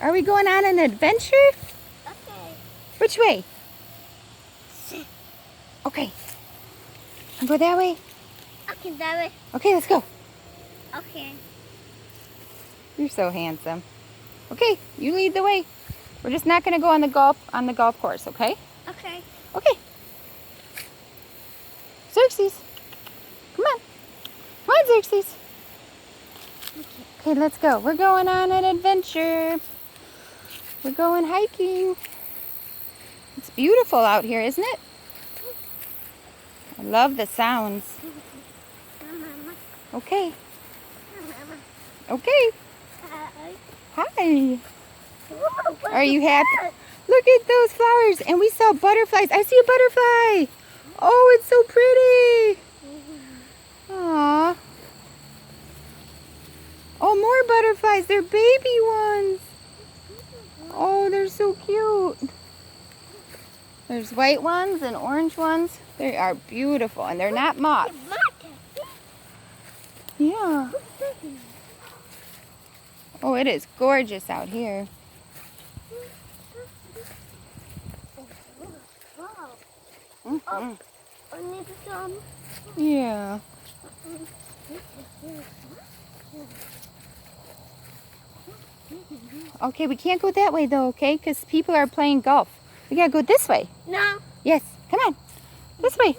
Are we going on an adventure? Okay. Which way? Okay. I'll go that way. Okay, that way. Okay, let's go. Okay. You're so handsome. Okay, you lead the way. We're just not going to go on the golf course, okay? Okay. Okay. Xerxes. Come on. Come on, Xerxes. Okay, let's go. We're going on an adventure. We're going hiking. It's beautiful out here, isn't it? I love the sounds. Okay. Okay. Hi. Are you happy? Look at those flowers. And we saw butterflies. I see a butterfly. Oh, it's so pretty. Aww. Oh, more butterflies. They're baby ones. Oh, they're so cute. There's white ones and orange ones. They are beautiful, and they're not moths. Yeah. Oh, it is gorgeous out here. Mm-hmm. I need some. Yeah. Okay, we can't go that way though, okay? Because people are playing golf. We gotta go this way. No. Yes, come on. This way.